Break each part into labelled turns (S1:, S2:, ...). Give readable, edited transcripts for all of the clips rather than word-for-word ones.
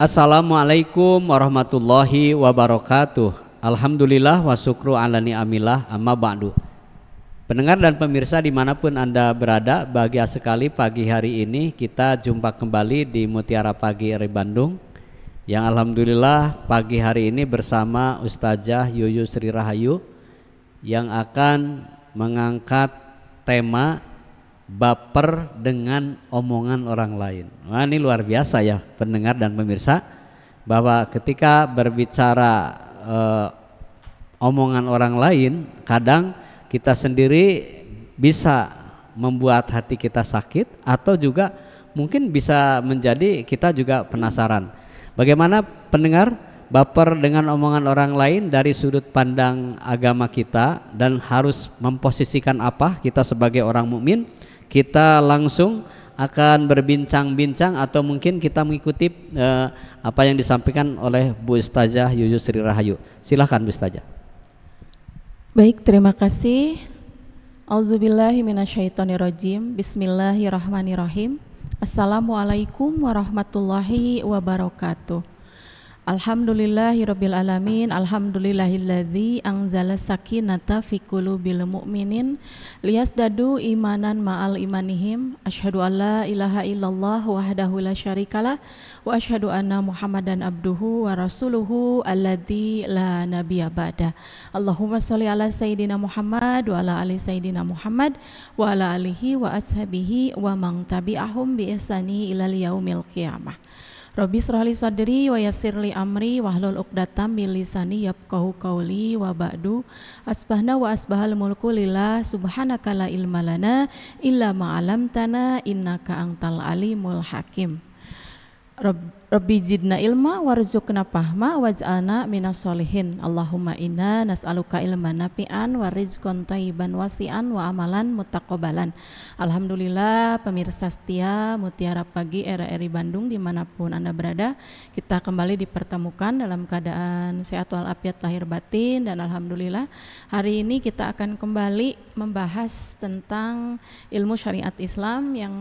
S1: Assalamualaikum warahmatullahi wabarakatuh. Alhamdulillah wa syukru ala ni'amillah amma ba'du. Pendengar dan pemirsa dimanapun Anda berada, bahagia sekali pagi hari ini kita jumpa kembali di Mutiara Pagi RI Bandung, yang alhamdulillah pagi hari ini bersama Ustazah Yuyu Sri Rahayu yang akan mengangkat tema baper dengan omongan orang lain. Wah, ini luar biasa ya pendengar dan pemirsa, bahwa ketika berbicara omongan orang lain, kadang kita sendiri bisa membuat hati kita sakit, atau juga mungkin bisa menjadi kita juga penasaran bagaimana pendengar baper dengan omongan orang lain dari sudut pandang agama kita, dan harus memposisikan apa kita sebagai orang mukmin. Kita langsung akan berbincang-bincang, atau mungkin kita mengikuti apa yang disampaikan oleh Bu Ustazah Yuyu Sri Rahayu. Silahkan Bu Ustazah.
S2: Baik, terima kasih. Auzubillahi minasyaitonirrajim. Bismillahirrahmanirrahim. Assalamualaikum warahmatullahi wabarakatuh. Alhamdulillahirabbil alamin. Alhamdulillahilladzi anzala sakinata fi qulubil mu'minin liyasdadu imanan ma'al imanihim. Asyhadu alla ilaha illallah wahdahu la syarikalah wa asyhadu anna Muhammadan abduhu wa rasuluhu alladzi la nabiyya ba'da. Allahumma sholli ala sayyidina Muhammad wa ala ali sayyidina Muhammad wa ala alihi wa ashabihi wa man tabi'ahum bi ihsani ilal yaumil qiyamah. Rabbi shrahli sadri wa yassirli amri wahlul 'uqdatam min lisani yafqahu qawli wa ba'du. Asbahna wa asbahal mulku lillah subhanaka la ilma lana illa ma 'allamtana innaka antal alimul hakim. Rabbi zidna ilma warzuqna fahma waj'alna minas solihin. Allahumma inna nas'aluka ilman nafi'an wa rizqan thayyiban wasi'an wa amalan muttaqabbalan. Alhamdulillah pemirsa setia Mutiara Pagi RRI Bandung dimanapun Anda berada, kita kembali dipertemukan dalam keadaan sehat walafiat lahir batin, dan alhamdulillah hari ini kita akan kembali membahas tentang ilmu syariat Islam yang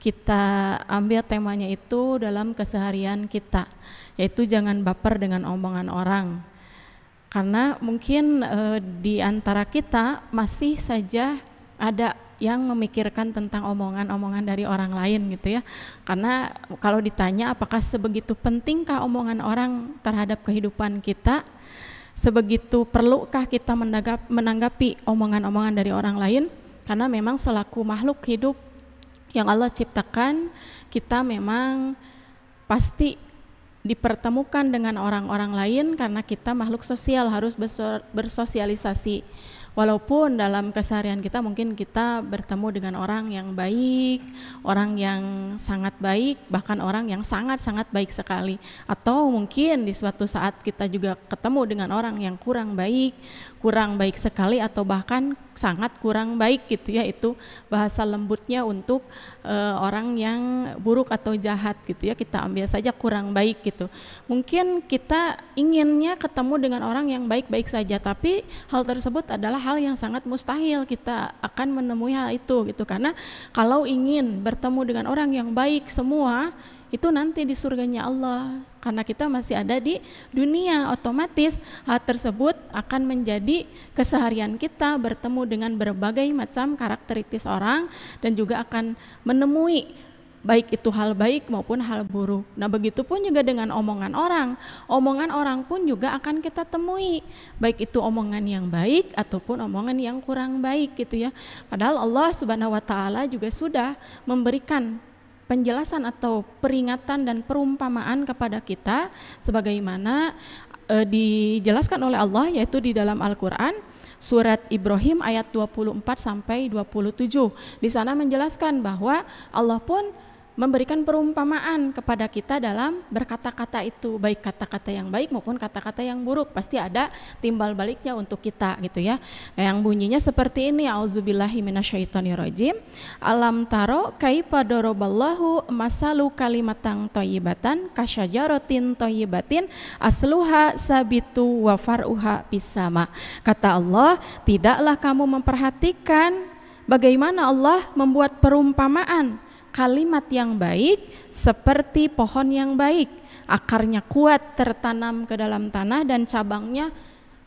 S2: kita ambil temanya itu dalam keseharian kita, yaitu jangan baper dengan omongan orang. Karena mungkin di antara kita masih saja ada yang memikirkan tentang omongan-omongan dari orang lain gitu ya. Karena kalau ditanya apakah sebegitu pentingkah omongan orang terhadap kehidupan kita, sebegitu perlukah kita menanggapi omongan-omongan dari orang lain, karena memang selaku makhluk hidup yang Allah ciptakan, kita memang pasti dipertemukan dengan orang-orang lain karena kita makhluk sosial, harus bersosialisasi. Walaupun dalam keseharian kita mungkin kita bertemu dengan orang yang baik, orang yang sangat baik, bahkan orang yang sangat-sangat baik sekali. Atau mungkin di suatu saat kita juga ketemu dengan orang yang kurang baik sekali, atau bahkan sangat kurang baik gitu ya. Itu bahasa lembutnya untuk orang yang buruk atau jahat gitu ya. Kita ambil saja kurang baik gitu. Mungkin kita inginnya ketemu dengan orang yang baik-baik saja, tapi hal tersebut adalah hal yang sangat mustahil kita akan menemui hal itu gitu. Karena kalau ingin bertemu dengan orang yang baik semua, itu nanti di surganya Allah. Karena kita masih ada di dunia, otomatis hal tersebut akan menjadi keseharian kita, bertemu dengan berbagai macam karakteristik orang, dan juga akan menemui baik itu hal baik maupun hal buruk. Nah, begitu pun juga dengan omongan orang. Omongan orang pun juga akan kita temui, baik itu omongan yang baik ataupun omongan yang kurang baik gitu ya. Padahal Allah Subhanahu wa taala juga sudah memberikan penjelasan atau peringatan dan perumpamaan kepada kita sebagaimana dijelaskan oleh Allah, yaitu di dalam Al-Qur'an surat Ibrahim ayat 24 sampai 27. Di sana menjelaskan bahwa Allah pun memberikan perumpamaan kepada kita dalam berkata-kata itu, baik kata-kata yang baik maupun kata-kata yang buruk, pasti ada timbal baliknya untuk kita gitu ya. Yang bunyinya seperti ini, auzubillahi minasyaitonirrajim. Alam taro kaifa daraballahu masalu kalimatan thayyibatan kasyajaratin thayyibatin asluha sabitu wa far'uha bisama. Kata Allah, tidaklah kamu memperhatikan bagaimana Allah membuat perumpamaan kalimat yang baik seperti pohon yang baik, akarnya kuat tertanam ke dalam tanah dan cabangnya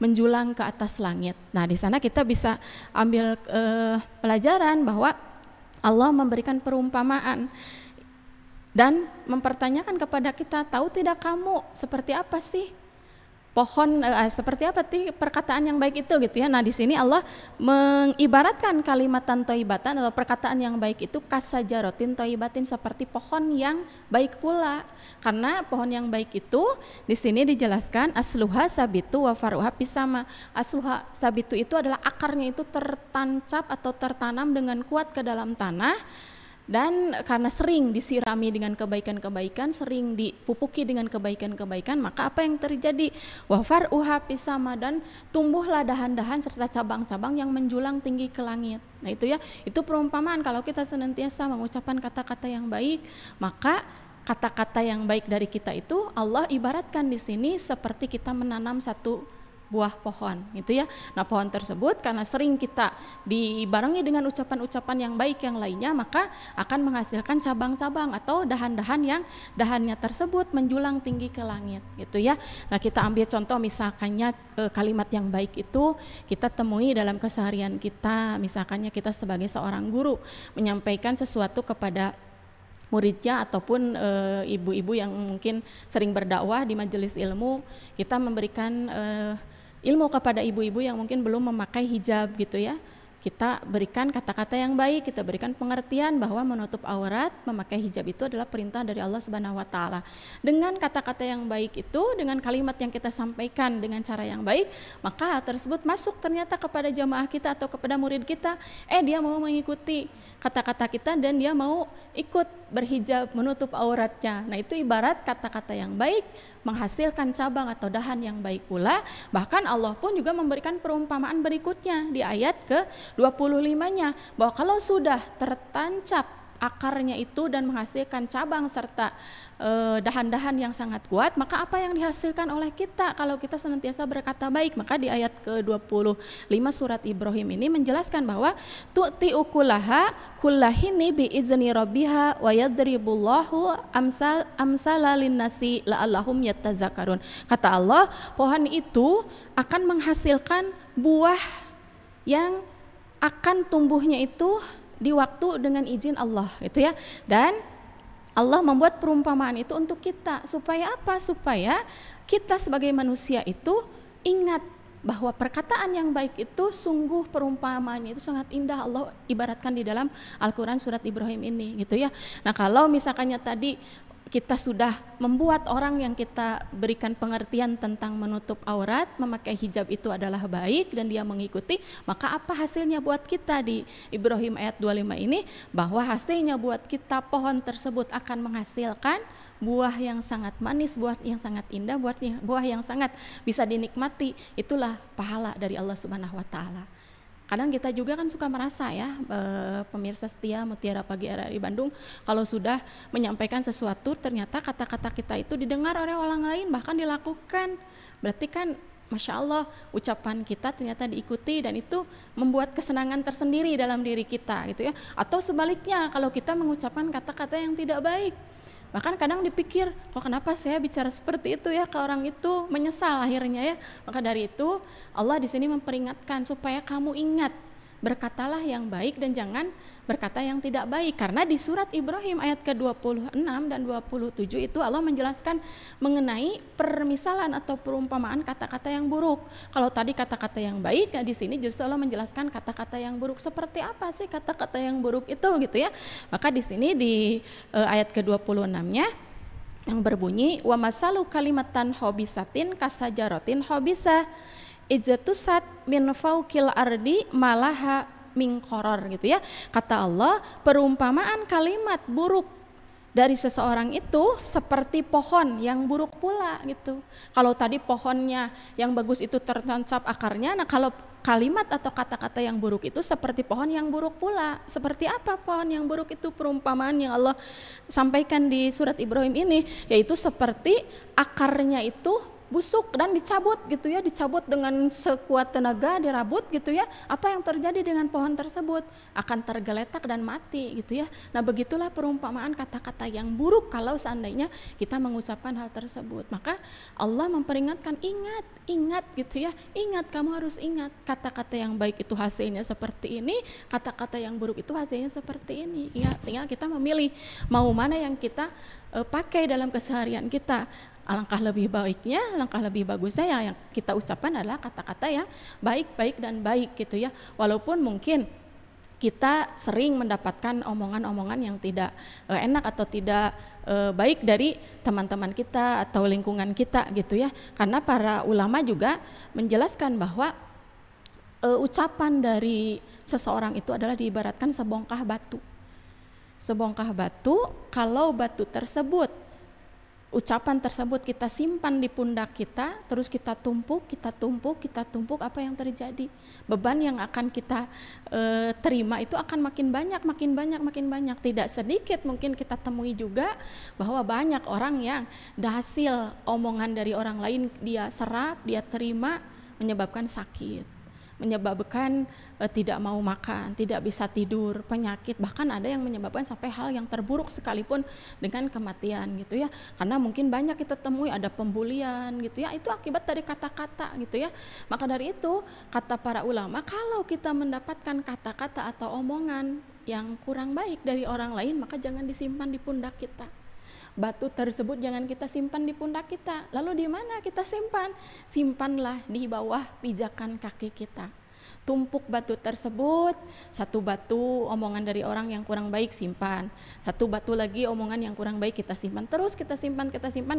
S2: menjulang ke atas langit. Nah, di sana kita bisa ambil pelajaran bahwa Allah memberikan perumpamaan dan mempertanyakan kepada kita, tahu tidak kamu seperti apa sih pohon, seperti apa sih perkataan yang baik itu gitu ya. Nah, di sini Allah mengibaratkan kalimatan thayyibatan atau perkataan yang baik itu kasajaratin thayyibatin, seperti pohon yang baik pula. Karena pohon yang baik itu di sini dijelaskan asluha sabitu wa faruha pisama. Asluha sabitu itu adalah akarnya itu tertancap atau tertanam dengan kuat ke dalam tanah. Dan karena sering disirami dengan kebaikan-kebaikan, sering dipupuki dengan kebaikan-kebaikan, maka apa yang terjadi? Wafar uha pisama, dan tumbuhlah dahan-dahan serta cabang-cabang yang menjulang tinggi ke langit. Nah itu ya, itu perumpamaan kalau kita senantiasa mengucapkan kata-kata yang baik, maka kata-kata yang baik dari kita itu Allah ibaratkan di sini seperti kita menanam satu buah pohon gitu ya. Nah, pohon tersebut karena sering kita dibarengi dengan ucapan-ucapan yang baik yang lainnya, maka akan menghasilkan cabang-cabang atau dahan-dahan yang dahannya tersebut menjulang tinggi ke langit gitu ya. Nah, kita ambil contoh misalkannya kalimat yang baik itu kita temui dalam keseharian kita. Misalkannya kita sebagai seorang guru menyampaikan sesuatu kepada muridnya ataupun ibu-ibu yang mungkin sering berdakwah di majelis ilmu, kita memberikan ilmu kepada ibu-ibu yang mungkin belum memakai hijab gitu ya. Kita berikan kata-kata yang baik, kita berikan pengertian bahwa menutup aurat, memakai hijab itu adalah perintah dari Allah Subhanahu wa taala. Dengan kata-kata yang baik itu, dengan kalimat yang kita sampaikan dengan cara yang baik, maka hal tersebut masuk ternyata kepada jamaah kita atau kepada murid kita. Dia mau mengikuti kata-kata kita dan dia mau ikut berhijab, menutup auratnya. Nah, itu ibarat kata-kata yang baik menghasilkan cabang atau dahan yang baik pula. Bahkan Allah pun juga memberikan perumpamaan berikutnya di ayat ke-25-nya, bahwa kalau sudah tertancap akarnya itu dan menghasilkan cabang serta dahan-dahan yang sangat kuat, maka apa yang dihasilkan oleh kita kalau kita senantiasa berkata baik? Maka di ayat ke-25 surat Ibrahim ini menjelaskan bahwa tu'ti ukulaha kullahini bi izni rabbiha wa yadribullahu amsalalin nasi la'allahum yattazakkarun. Kata Allah, pohon itu akan menghasilkan buah yang akan tumbuhnya itu di waktu dengan izin Allah gitu ya. Dan Allah membuat perumpamaan itu untuk kita supaya apa? Supaya kita sebagai manusia itu ingat bahwa perkataan yang baik itu sungguh perumpamaannya itu sangat indah. Allah ibaratkan di dalam Al-Quran surat Ibrahim ini gitu ya. Nah, kalau misalkannya tadi kita sudah membuat orang yang kita berikan pengertian tentang menutup aurat, memakai hijab itu adalah baik dan dia mengikuti, maka apa hasilnya buat kita di Ibrahim ayat 25 ini? Bahwa hasilnya buat kita pohon tersebut akan menghasilkan buah yang sangat manis, buah yang sangat indah, buah yang sangat bisa dinikmati. Itulah pahala dari Allah Subhanahu wa taala. Kadang kita juga kan suka merasa ya, pemirsa setia Mutiara Pagi RRI Bandung, kalau sudah menyampaikan sesuatu ternyata kata-kata kita itu didengar oleh orang lain, bahkan dilakukan, berarti kan Masya Allah ucapan kita ternyata diikuti dan itu membuat kesenangan tersendiri dalam diri kita gitu ya. Atau sebaliknya, kalau kita mengucapkan kata-kata yang tidak baik, bahkan kadang dipikir, kok kenapa saya bicara seperti itu ya ke orang itu, menyesal akhirnya ya. Maka dari itu Allah di sini memperingatkan supaya kamu ingat, berkatalah yang baik dan jangan berkata yang tidak baik. Karena di surat Ibrahim ayat ke-26 dan 27 itu Allah menjelaskan mengenai permisalan atau perumpamaan kata-kata yang buruk. Kalau tadi kata-kata yang baik, nah di sini justru Allah menjelaskan kata-kata yang buruk. Seperti apa sih kata-kata yang buruk itu gitu ya. Maka di sini di ayat ke-26-nya yang berbunyi wa masalu kalimatan hobisatin kasajarotin hobisah ijatusat min fauqil ardi malaha mingkoror gitu ya. Kata Allah, perumpamaan kalimat buruk dari seseorang itu seperti pohon yang buruk pula gitu. Kalau tadi pohonnya yang bagus itu tertancap akarnya, nah kalau kalimat atau kata-kata yang buruk itu seperti pohon yang buruk pula. Seperti apa pohon yang buruk itu? Perumpamaan yang Allah sampaikan di surat Ibrahim ini yaitu seperti akarnya itu busuk dan dicabut gitu ya, dicabut dengan sekuat tenaga, dirabut gitu ya, apa yang terjadi dengan pohon tersebut? Akan tergeletak dan mati gitu ya. Nah begitulah perumpamaan kata-kata yang buruk kalau seandainya kita mengucapkan hal tersebut. Maka Allah memperingatkan, ingat gitu ya, ingat, kamu harus ingat kata-kata yang baik itu hasilnya seperti ini, kata-kata yang buruk itu hasilnya seperti ini. Ya, tinggal kita memilih mau mana yang kita pakai dalam keseharian kita. Alangkah lebih baiknya, alangkah lebih bagusnya yang kita ucapkan adalah kata-kata yang baik-baik dan baik gitu ya. Walaupun mungkin kita sering mendapatkan omongan-omongan yang tidak enak atau tidak baik dari teman-teman kita atau lingkungan kita gitu ya. Karena para ulama juga menjelaskan bahwa ucapan dari seseorang itu adalah diibaratkan sebongkah batu. Sebongkah batu, kalau batu tersebut, ucapan tersebut kita simpan di pundak kita, terus kita tumpuk, apa yang terjadi? Beban yang akan kita terima itu akan makin banyak. Tidak sedikit mungkin kita temui juga bahwa banyak orang yang hasil omongan dari orang lain dia serap, dia terima, menyebabkan sakit, menyebabkan tidak mau makan, tidak bisa tidur, penyakit, bahkan ada yang menyebabkan sampai hal yang terburuk sekalipun dengan kematian gitu ya. Karena mungkin banyak kita temui ada pembulian gitu ya, itu akibat dari kata-kata gitu ya. Maka dari itu kata para ulama, kalau kita mendapatkan kata-kata atau omongan yang kurang baik dari orang lain, maka jangan disimpan di pundak kita. Batu tersebut jangan kita simpan di pundak kita. Lalu di mana kita simpan? Simpanlah di bawah pijakan kaki kita. Tumpuk batu tersebut, satu batu omongan dari orang yang kurang baik simpan, satu batu lagi omongan yang kurang baik kita simpan, terus kita simpan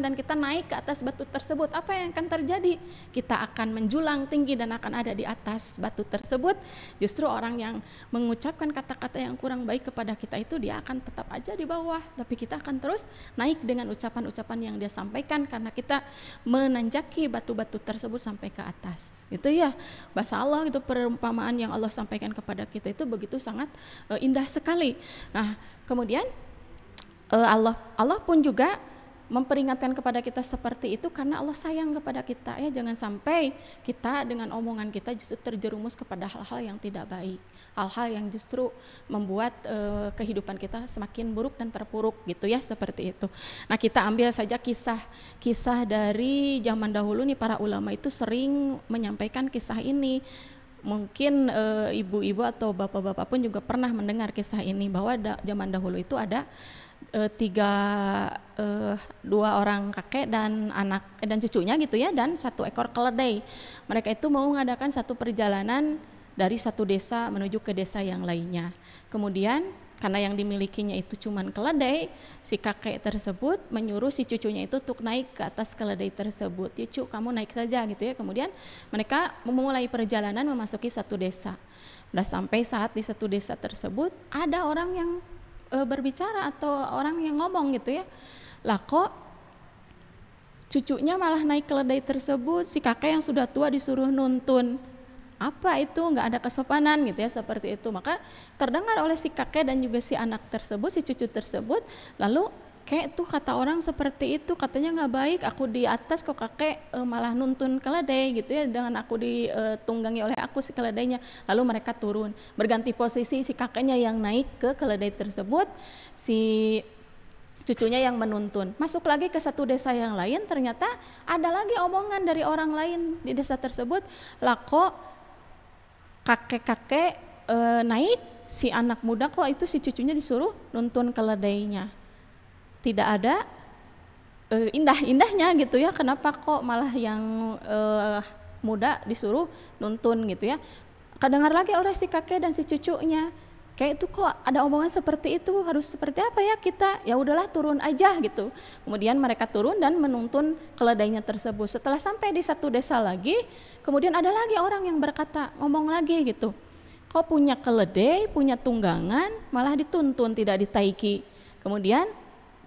S2: dan kita naik ke atas batu tersebut. Apa yang akan terjadi? Kita akan menjulang tinggi dan akan ada di atas batu tersebut. Justru orang yang mengucapkan kata-kata yang kurang baik kepada kita itu dia akan tetap aja di bawah, tapi kita akan terus naik dengan ucapan-ucapan yang dia sampaikan karena kita menanjaki batu-batu tersebut sampai ke atas. Itu ya bahasa Allah, itu perumpamaan yang Allah sampaikan kepada kita itu begitu sangat indah sekali. Nah kemudian Allah pun juga memperingatkan kepada kita seperti itu karena Allah sayang kepada kita ya. Jangan sampai kita dengan omongan kita justru terjerumus kepada hal-hal yang tidak baik, hal-hal yang justru membuat kehidupan kita semakin buruk dan terpuruk gitu ya, seperti itu. Nah kita ambil saja kisah dari zaman dahulu nih, para ulama itu sering menyampaikan kisah ini. Mungkin ibu-ibu atau bapak-bapak pun juga pernah mendengar kisah ini, bahwa zaman dahulu itu ada dua orang kakek dan anak dan cucunya gitu ya, dan satu ekor keledai. Mereka itu mau mengadakan satu perjalanan dari satu desa menuju ke desa yang lainnya. Kemudian karena yang dimilikinya itu cuman keledai, si kakek tersebut menyuruh si cucunya itu untuk naik ke atas keledai tersebut. Cucu, kamu naik saja gitu ya. Kemudian mereka memulai perjalanan memasuki satu desa. Udah sampai saat di satu desa tersebut ada orang yang berbicara atau orang yang ngomong gitu ya. Lah kok cucunya malah naik keledai tersebut, si kakek yang sudah tua disuruh nuntun. Apa itu, nggak ada kesopanan gitu ya, seperti itu. Maka terdengar oleh si kakek dan juga si anak tersebut, si cucu tersebut, lalu kayak tuh kata orang seperti itu, katanya nggak baik, aku di atas kok kakek malah nuntun keledai gitu ya, dengan aku ditunggangi oleh aku si keledainya. Lalu mereka turun, berganti posisi, si kakeknya yang naik ke keledai tersebut, si cucunya yang menuntun. Masuk lagi ke satu desa yang lain, ternyata ada lagi omongan dari orang lain di desa tersebut. Lah kok kakek-kakek naik, si anak muda kok itu si cucunya disuruh nuntun keledainya. Tidak ada indah-indahnya gitu ya, kenapa kok malah yang muda disuruh nuntun gitu ya. Kedengar lagi oleh si kakek dan si cucunya, kayak itu kok ada omongan seperti itu, harus seperti apa ya kita? Ya udahlah turun aja gitu. Kemudian mereka turun dan menuntun keledainya tersebut. Setelah sampai di satu desa lagi, kemudian ada lagi orang yang berkata, ngomong lagi gitu, kok punya keledai, punya tunggangan, malah dituntun tidak ditaiki. Kemudian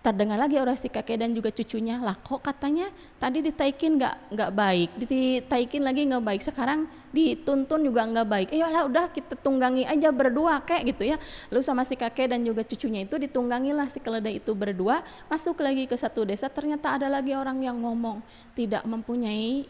S2: terdengar lagi oleh si kakek dan juga cucunya, lah kok katanya tadi ditaikin nggak baik, ditaikin lagi nggak baik, sekarang dituntun juga nggak baik. Iyalah udah kita tunggangi aja berdua kayak gitu ya. Lalu sama si kakek dan juga cucunya itu ditunggangilah si keledai itu berdua masuk lagi ke satu desa. Ternyata ada lagi orang yang ngomong tidak mempunyai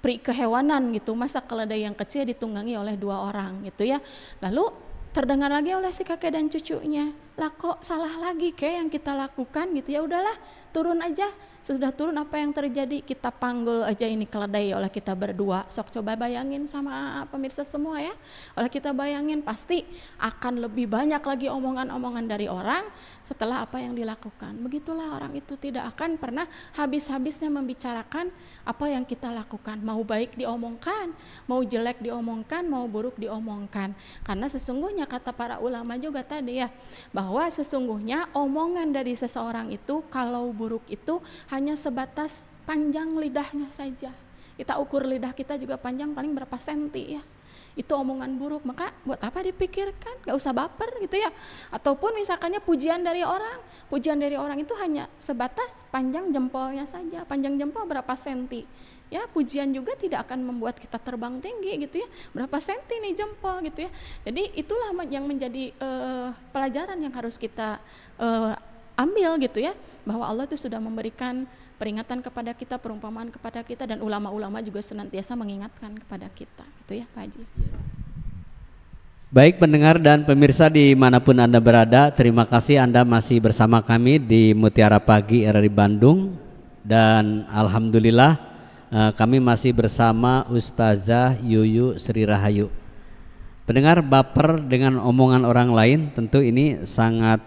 S2: pri kehewanan gitu, masa keledai yang kecil ditunggangi oleh 2 orang gitu ya. Lalu terdengar lagi oleh si kakek dan cucunya, lah kok salah lagi kayak yang kita lakukan gitu ya, udahlah turun aja. Sudah turun apa yang terjadi, kita panggul aja ini keledai oleh kita berdua. Sok coba bayangin sama pemirsa semua ya, oleh kita bayangin pasti akan lebih banyak lagi omongan-omongan dari orang setelah apa yang dilakukan. Begitulah orang itu tidak akan pernah habis-habisnya membicarakan apa yang kita lakukan, mau baik diomongkan, mau jelek diomongkan, mau buruk diomongkan. Karena sesungguhnya kata para ulama juga tadi ya, bahwa sesungguhnya omongan dari seseorang itu kalau buruk itu hanya sebatas panjang lidahnya saja. Kita ukur lidah kita juga panjang paling berapa senti ya. Itu omongan buruk, maka buat apa dipikirkan, gak usah baper gitu ya. Ataupun misalkannya pujian dari orang itu hanya sebatas panjang jempolnya saja. Panjang jempol berapa senti ya, pujian juga tidak akan membuat kita terbang tinggi gitu ya, berapa senti nih jempol gitu ya. Jadi itulah yang menjadi pelajaran yang harus kita ambil gitu ya, bahwa Allah itu sudah memberikan peringatan kepada kita, perumpamaan kepada kita, dan ulama-ulama juga senantiasa mengingatkan kepada kita gitu ya Pak Haji.
S1: Baik pendengar dan pemirsa dimanapun Anda berada, terima kasih Anda masih bersama kami di Mutiara Pagi RRI Bandung. Dan Alhamdulillah kami masih bersama Ustazah Yuyu Sri Rahayu. Pendengar, baper dengan omongan orang lain tentu ini sangat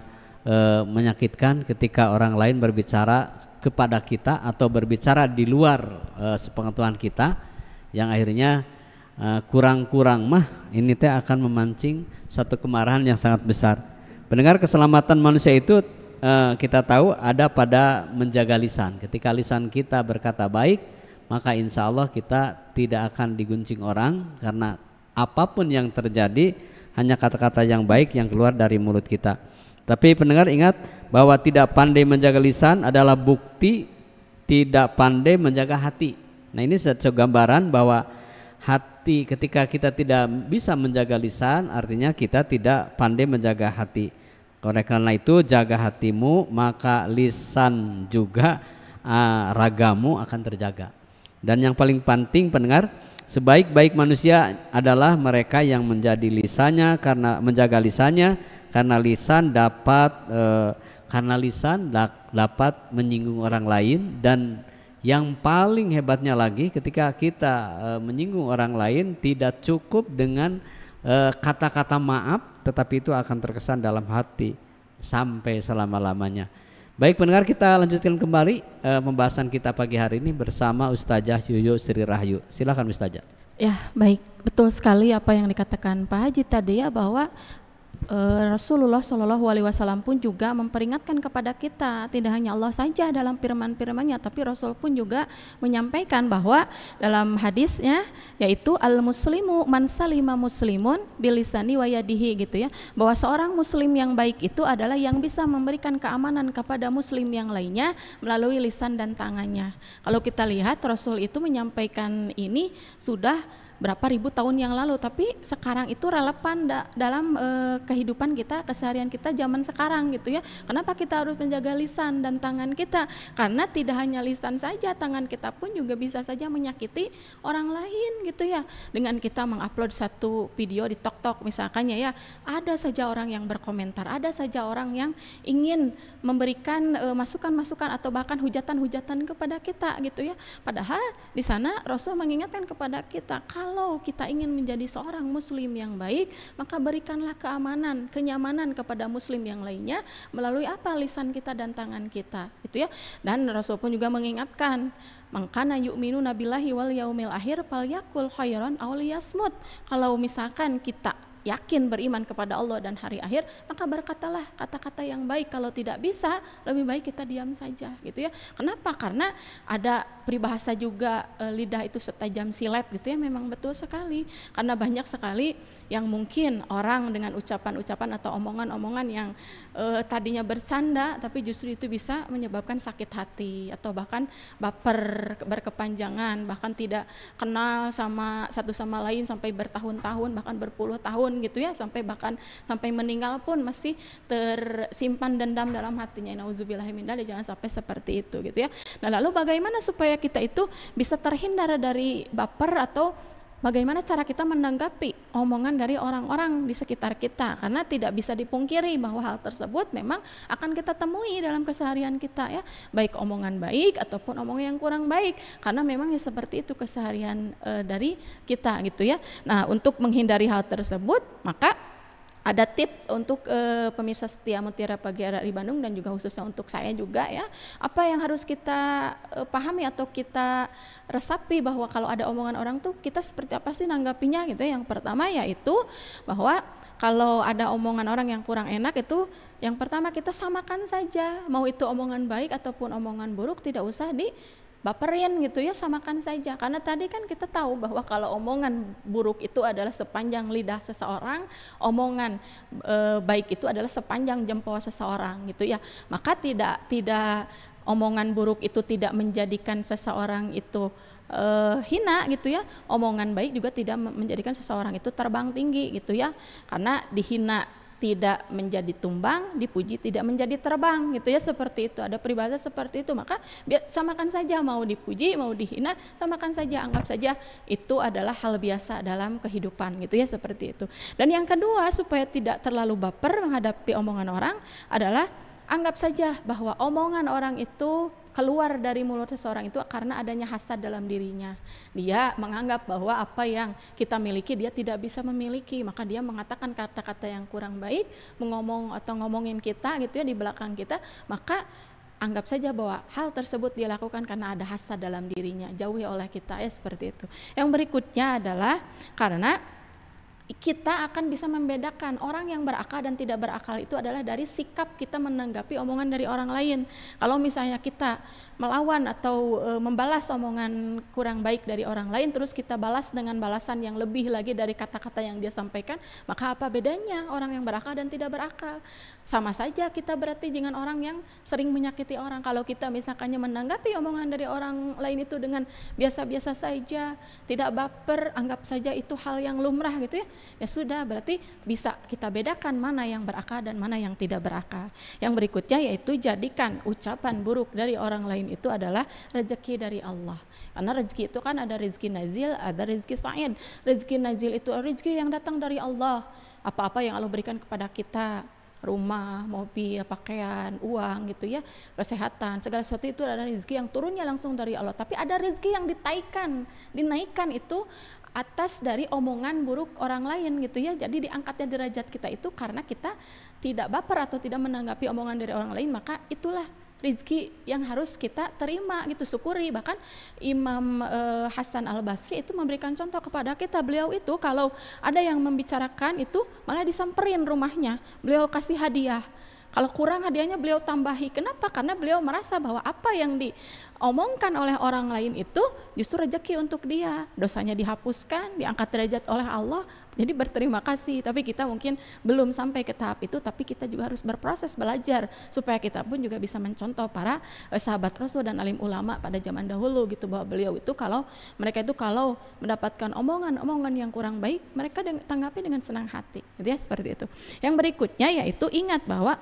S1: menyakitkan ketika orang lain berbicara kepada kita atau berbicara di luar sepengetahuan kita, yang akhirnya kurang-kurang mah ini teh akan memancing satu kemarahan yang sangat besar. Pendengar, keselamatan manusia itu kita tahu ada pada menjaga lisan. Ketika lisan kita berkata baik, maka insya Allah kita tidak akan diguncing orang, karena apapun yang terjadi hanya kata-kata yang baik yang keluar dari mulut kita. Tapi pendengar ingat bahwa tidak pandai menjaga lisan adalah bukti tidak pandai menjaga hati. Nah, ini satu gambaran bahwa hati, ketika kita tidak bisa menjaga lisan, artinya kita tidak pandai menjaga hati. Oleh karena itu, jaga hatimu, maka lisan juga ragamu akan terjaga. Dan yang paling penting pendengar, sebaik-baik manusia adalah mereka yang menjadi lisannya, karena menjaga lisannya, karena lisan dapat menyinggung orang lain. Dan yang paling hebatnya lagi, ketika kita menyinggung orang lain, tidak cukup dengan kata-kata maaf, tetapi itu akan terkesan dalam hati sampai selama-lamanya. Baik pendengar, kita lanjutkan kembali pembahasan kita pagi hari ini bersama Ustazah Yuyu Sri Rahayu. Silakan Ustazah.
S2: Ya baik, betul sekali apa yang dikatakan Pak Haji tadi ya, bahwa Rasulullah Shallallahu Alaihi Wasallam pun juga memperingatkan kepada kita, tidak hanya Allah saja dalam firman-firmannya, tapi Rasul pun juga menyampaikan bahwa dalam hadisnya, yaitu al-muslimu man salima muslimun bilisani wa yadihi gitu ya, bahwa seorang muslim yang baik itu adalah yang bisa memberikan keamanan kepada muslim yang lainnya melalui lisan dan tangannya. Kalau kita lihat Rasul itu menyampaikan ini sudah berapa ribu tahun yang lalu, tapi sekarang itu relevan dalam kehidupan kita, keseharian kita zaman sekarang gitu ya. Kenapa kita harus menjaga lisan dan tangan kita? Karena tidak hanya lisan saja, tangan kita pun juga bisa saja menyakiti orang lain gitu ya. Dengan kita mengupload satu video di TikTok misalkannya ya, ada saja orang yang berkomentar, ada saja orang yang ingin memberikan masukan-masukan atau bahkan hujatan-hujatan kepada kita gitu ya. Padahal di sana Rasul mengingatkan kepada kita, kalau kita ingin menjadi seorang muslim yang baik, maka berikanlah keamanan, kenyamanan kepada muslim yang lainnya melalui apa? Lisan kita dan tangan kita, itu ya. Dan Rasul pun juga mengingatkan, mangkana yu'minu nabillahi wal yaumil akhir falyakul khairan aw liyasmut. Kalau misalkan kita yakin beriman kepada Allah dan hari akhir, maka berkatalah kata-kata yang baik. Kalau tidak bisa, lebih baik kita diam saja gitu ya. Kenapa? Karena ada peribahasa juga lidah itu setajam silet gitu ya, memang betul sekali. Karena banyak sekali yang mungkin orang dengan ucapan-ucapan atau omongan-omongan yang tadinya bercanda tapi justru itu bisa menyebabkan sakit hati atau bahkan baper berkepanjangan, bahkan tidak kenal sama satu sama lain sampai bertahun-tahun bahkan berpuluh tahun gitu ya, sampai meninggal pun masih tersimpan dendam dalam hatinya. Nauzubillahimindzalik, jangan sampai seperti itu gitu ya. Nah, lalu bagaimana supaya kita itu bisa terhindar dari baper, atau bagaimana cara kita menanggapi omongan dari orang-orang di sekitar kita? Karena tidak bisa dipungkiri bahwa hal tersebut memang akan kita temui dalam keseharian kita ya, baik omongan baik ataupun omongan yang kurang baik, karena memang ya seperti itu keseharian dari kita gitu ya. Nah, untuk menghindari hal tersebut, maka ada tip untuk pemirsa setia Mutiara Pagi RRI Bandung dan juga khususnya untuk saya juga ya. Apa yang harus kita pahami atau kita resapi bahwa kalau ada omongan orang tuh kita seperti apa sih nanggapinya gitu. Yang pertama yaitu bahwa kalau ada omongan orang yang kurang enak itu, yang pertama kita samakan saja, mau itu omongan baik ataupun omongan buruk tidak usah baperin gitu ya, samakan saja. Karena tadi kan kita tahu bahwa kalau omongan buruk itu adalah sepanjang lidah seseorang, omongan baik itu adalah sepanjang jempol seseorang gitu ya. Maka tidak omongan buruk itu tidak menjadikan seseorang itu hina gitu ya, omongan baik juga tidak menjadikan seseorang itu terbang tinggi gitu ya. Karena dihina tidak menjadi tumbang, dipuji tidak menjadi terbang gitu ya, seperti itu. Ada peribahasa seperti itu. Maka samakan saja, mau dipuji mau dihina samakan saja, anggap saja itu adalah hal biasa dalam kehidupan gitu ya, seperti itu. Dan yang kedua, supaya tidak terlalu baper menghadapi omongan orang adalah anggap saja bahwa omongan orang itu keluar dari mulut seseorang itu karena adanya hasad dalam dirinya. Dia menganggap bahwa apa yang kita miliki dia tidak bisa memiliki, maka dia mengatakan kata-kata yang kurang baik, ngomongin kita gitu ya di belakang kita. Maka anggap saja bahwa hal tersebut dia lakukan karena ada hasad dalam dirinya, jauhi oleh kita ya, seperti itu. Yang berikutnya adalah karena kita akan bisa membedakan orang yang berakal dan tidak berakal itu adalah dari sikap kita menanggapi omongan dari orang lain. Kalau misalnya kita melawan atau membalas omongan kurang baik dari orang lain, terus kita balas dengan balasan yang lebih lagi dari kata-kata yang dia sampaikan, maka apa bedanya orang yang berakal dan tidak berakal? Sama saja kita berarti dengan orang yang sering menyakiti orang. Kalau kita misalkannya menanggapi omongan dari orang lain itu dengan biasa-biasa saja, tidak baper, anggap saja itu hal yang lumrah gitu ya, ya sudah, berarti bisa kita bedakan mana yang berakal dan mana yang tidak berakal. Yang berikutnya yaitu jadikan ucapan buruk dari orang lain itu adalah rezeki dari Allah. Karena rezeki itu kan ada rezeki nazil, ada rezeki sa'id. Rezeki nazil itu rezeki yang datang dari Allah. Apa-apa yang Allah berikan kepada kita, rumah, mobil, pakaian, uang gitu ya, kesehatan, segala sesuatu itu adalah rezeki yang turunnya langsung dari Allah. Tapi ada rezeki yang dinaikkan itu atas dari omongan buruk orang lain gitu ya. Jadi diangkatnya derajat kita itu karena kita tidak baper atau tidak menanggapi omongan dari orang lain, maka itulah rezeki yang harus kita terima gitu, syukuri. Bahkan Imam Hasan Al-Basri itu memberikan contoh kepada kita. Beliau itu kalau ada yang membicarakan itu malah disamperin rumahnya, beliau kasih hadiah. Kalau kurang hadiahnya beliau tambahi. Kenapa? Karena beliau merasa bahwa apa yang diomongkan oleh orang lain itu justru rezeki untuk dia. Dosanya dihapuskan, diangkat derajat oleh Allah. Jadi berterima kasih. Tapi kita mungkin belum sampai ke tahap itu, tapi kita juga harus berproses belajar supaya kita pun juga bisa mencontoh para sahabat Rasul dan alim ulama pada zaman dahulu gitu, bahwa beliau itu mereka itu kalau mendapatkan omongan yang kurang baik, mereka tanggapi dengan senang hati. Gitu ya, seperti itu. Yang berikutnya yaitu ingat bahwa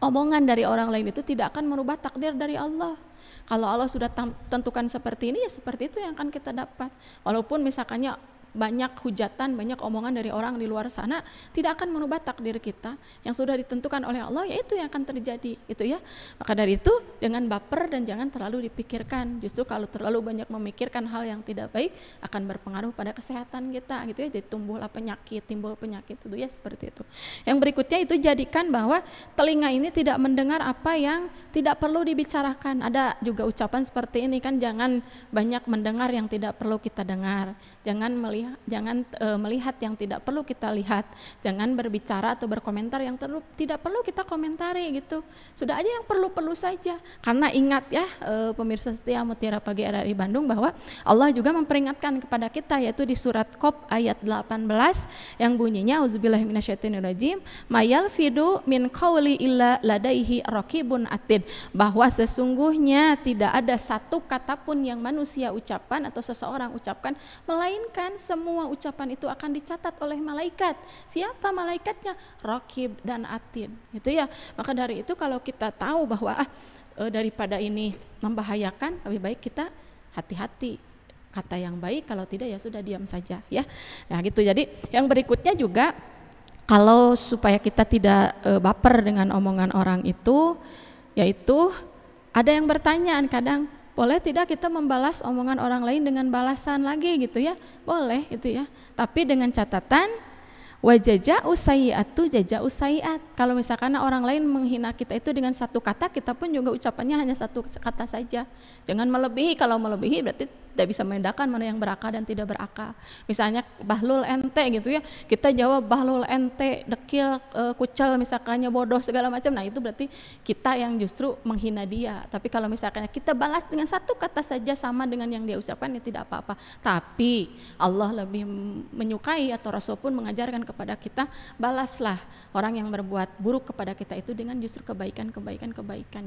S2: omongan dari orang lain itu tidak akan merubah takdir dari Allah. Kalau Allah sudah tentukan seperti ini, ya seperti itu yang akan kita dapat. Walaupun misalkannya banyak hujatan, banyak omongan dari orang di luar sana, tidak akan merubah takdir kita yang sudah ditentukan oleh Allah, yaitu yang akan terjadi gitu ya. Maka dari itu jangan baper dan jangan terlalu dipikirkan. Justru kalau terlalu banyak memikirkan hal yang tidak baik akan berpengaruh pada kesehatan kita gitu ya. Jadi timbul penyakit itu ya, seperti itu. Yang berikutnya itu jadikan bahwa telinga ini tidak mendengar apa yang tidak perlu dibicarakan. Ada juga ucapan seperti ini kan, jangan banyak mendengar yang tidak perlu kita dengar, jangan melihat melihat yang tidak perlu kita lihat, jangan berbicara atau berkomentar yang tidak perlu kita komentari gitu. Sudah aja yang perlu-perlu saja. Karena ingat ya pemirsa setia Mutiara Pagi RRI Bandung bahwa Allah juga memperingatkan kepada kita, yaitu di surat Qaf ayat 18 yang bunyinya auzubillahi minasyaitonirrajim mayal fidu min qauli illa ladaihi raqibun atid, bahwa sesungguhnya tidak ada satu kata pun yang manusia ucapkan atau seseorang ucapkan melainkan semua ucapan itu akan dicatat oleh malaikat. Siapa malaikatnya? Raqib dan atid, gitu ya. Maka dari itu kalau kita tahu bahwa daripada ini membahayakan, lebih baik kita hati-hati, kata yang baik, kalau tidak ya sudah diam saja ya. Nah gitu. Jadi yang berikutnya juga, kalau supaya kita tidak baper dengan omongan orang itu, yaitu ada yang bertanya kadang, boleh tidak kita membalas omongan orang lain dengan balasan lagi gitu ya? Boleh gitu ya, tapi dengan catatan wajaja'u sayyi'atu jaja'u sayyi'at. Kalau misalkan orang lain menghina kita itu dengan satu kata, kita pun juga ucapannya hanya satu kata saja. Jangan melebihi, kalau melebihi berarti tidak bisa membedakan mana yang berakal dan tidak berakal. Misalnya bahlul ente gitu ya, kita jawab bahlul ente, dekil, kucel, misalkannya bodoh segala macam. Nah itu berarti kita yang justru menghina dia. Tapi kalau misalkan kita balas dengan satu kata saja sama dengan yang dia ucapkan, ya tidak apa-apa. Tapi Allah lebih menyukai atau Rasul pun mengajarkan kepada kita, balaslah orang yang berbuat buruk kepada kita itu dengan justru kebaikan.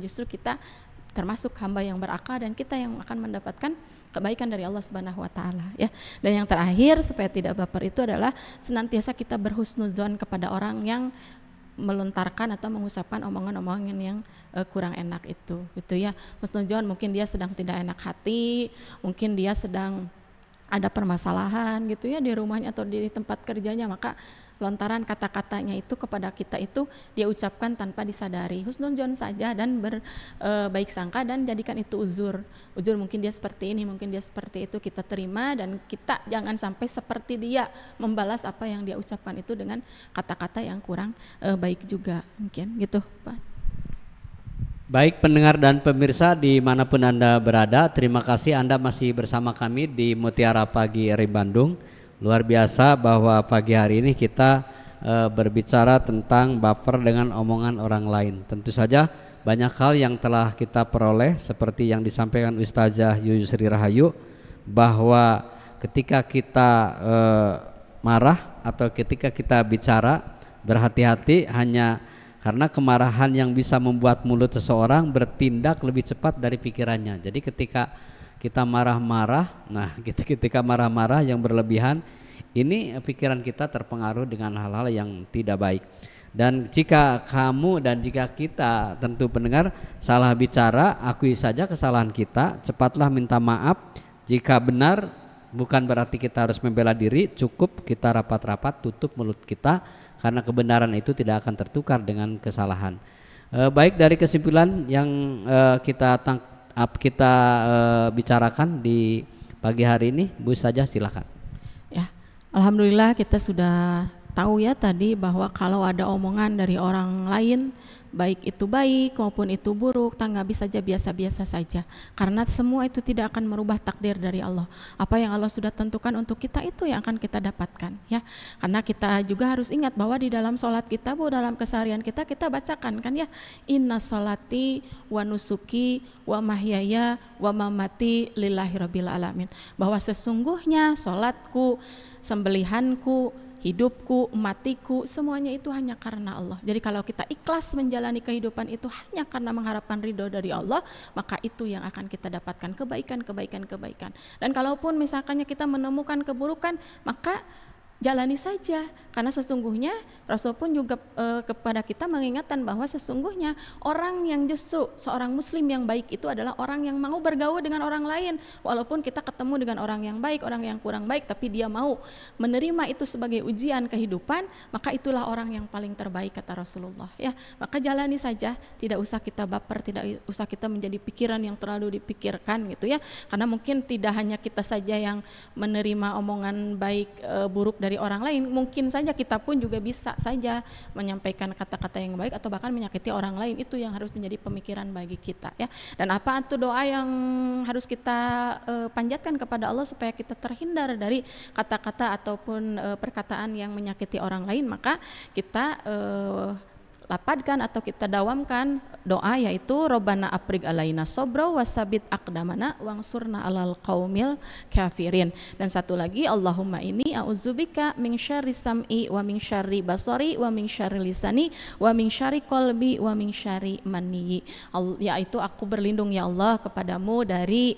S2: Justru kita termasuk hamba yang berakal dan kita yang akan mendapatkan kebaikan dari Allah Subhanahu wa taala ya. Dan yang terakhir supaya tidak baper itu adalah senantiasa kita berhusnuzon kepada orang yang melontarkan atau mengucapkan omongan-omongan yang kurang enak itu gitu ya. Husnuzon, mungkin dia sedang tidak enak hati, mungkin dia sedang ada permasalahan gitu ya di rumahnya atau di tempat kerjanya, maka lontaran kata-katanya itu kepada kita itu dia ucapkan tanpa disadari. Husnuzon saja dan berbaik sangka dan jadikan itu uzur. Mungkin dia seperti ini, mungkin dia seperti itu, kita terima dan kita jangan sampai seperti dia membalas apa yang dia ucapkan itu dengan kata-kata yang kurang baik juga, mungkin gitu Pak.
S1: Baik pendengar dan pemirsa dimanapun Anda berada, terima kasih Anda masih bersama kami di Mutiara Pagi RRI Bandung. Luar biasa bahwa pagi hari ini kita berbicara tentang baper dengan omongan orang lain. Tentu saja banyak hal yang telah kita peroleh seperti yang disampaikan Ustazah Yuyusri Rahayu, bahwa ketika kita marah atau ketika kita bicara, berhati-hati hanya karena kemarahan yang bisa membuat mulut seseorang bertindak lebih cepat dari pikirannya. Jadi ketika kita marah-marah, ketika marah-marah yang berlebihan, ini pikiran kita terpengaruh dengan hal-hal yang tidak baik. Dan jika kamu dan jika kita, tentu pendengar, salah bicara, akui saja kesalahan kita, cepatlah minta maaf. Jika benar, bukan berarti kita harus membela diri, cukup kita rapat-rapat tutup mulut kita, karena kebenaran itu tidak akan tertukar dengan kesalahan. Baik, dari kesimpulan yang kita bicarakan di pagi hari ini, Bu saja silakan.
S2: Ya, alhamdulillah kita sudah tahu ya tadi bahwa kalau ada omongan dari orang lain, baik itu baik maupun itu buruk, tanggapi saja biasa-biasa saja, karena semua itu tidak akan merubah takdir dari Allah. Apa yang Allah sudah tentukan untuk kita itu yang akan kita dapatkan ya. Karena kita juga harus ingat bahwa di dalam sholat kita, dalam keseharian kita bacakan kan ya, inna sholati wa nusuki wa mahyaya wa mamati lillahi rabbil alamin, bahwa sesungguhnya sholatku, sembelihanku, hidupku, matiku, semuanya itu hanya karena Allah. Jadi kalau kita ikhlas menjalani kehidupan itu hanya karena mengharapkan ridho dari Allah, maka itu yang akan kita dapatkan kebaikan. Dan kalaupun misalkannya kita menemukan keburukan, maka jalani saja, karena sesungguhnya Rasul pun juga kepada kita mengingatkan bahwa sesungguhnya orang yang justru seorang muslim yang baik itu adalah orang yang mau bergaul dengan orang lain, walaupun kita ketemu dengan orang yang baik, orang yang kurang baik, tapi dia mau menerima itu sebagai ujian kehidupan, maka itulah orang yang paling terbaik kata Rasulullah ya. Maka jalani saja, tidak usah kita baper, tidak usah kita menjadi pikiran yang terlalu dipikirkan gitu ya, karena mungkin tidak hanya kita saja yang menerima omongan baik buruk dari dari orang lain, mungkin saja kita pun juga bisa saja menyampaikan kata-kata yang baik atau bahkan menyakiti orang lain. Itu yang harus menjadi pemikiran bagi kita ya. Dan apa itu doa yang harus kita panjatkan kepada Allah supaya kita terhindar dari kata-kata ataupun perkataan yang menyakiti orang lain, maka kita lapadkan atau kita dawamkan doa, yaitu Robbana aprig alaina sobra wasabit aqdamana wangsurna alal qaumil kafirin. Dan satu lagi, Allahumma inni a'udzubika min syarri sam'i wa min syarri basari wa min syarri lisani wa min syarri qalbi wa min syarri mani, yaitu aku berlindung ya Allah kepadamu dari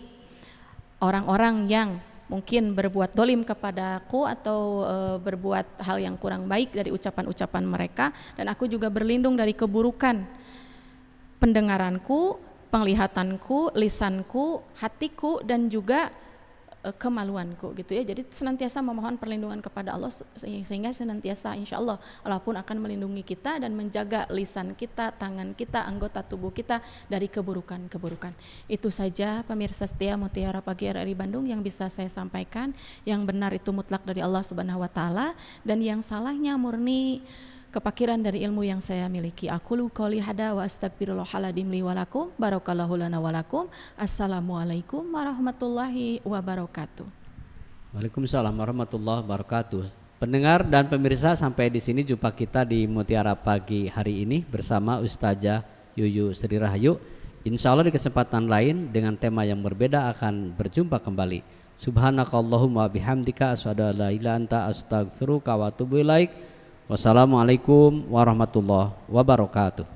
S2: orang-orang yang mungkin berbuat dolim kepadaku atau berbuat hal yang kurang baik dari ucapan-ucapan mereka, dan aku juga berlindung dari keburukan pendengaranku, penglihatanku, lisanku, hatiku, dan juga kemaluanku gitu ya. Jadi senantiasa memohon perlindungan kepada Allah sehingga senantiasa insya Allah Allah pun akan melindungi kita dan menjaga lisan kita, tangan kita, anggota tubuh kita dari keburukan-keburukan. Itu saja pemirsa setia Mutiara Pagi RRI Bandung yang bisa saya sampaikan. Yang benar itu mutlak dari Allah Subhanahu wa taala, dan yang salahnya murni kepakiran dari ilmu yang saya miliki. Aqulu qouli hada wa astagfirullahaladzim li walakum, barakallahu lana walakum. Assalamualaikum warahmatullahi wabarakatuh.
S1: Waalaikumsalam warahmatullahi wabarakatuh. Pendengar dan pemirsa, sampai di sini jumpa kita di Mutiara Pagi hari ini bersama Ustazah Yuyu Sri Rahayu. Insya Allah di kesempatan lain dengan tema yang berbeda akan berjumpa kembali. Subhanakallahumma bihamdika asyhadu an la ilaha illa anta astaghfiruka wa atubu ilaik. Wassalamualaikum warahmatullahi wabarakatuh.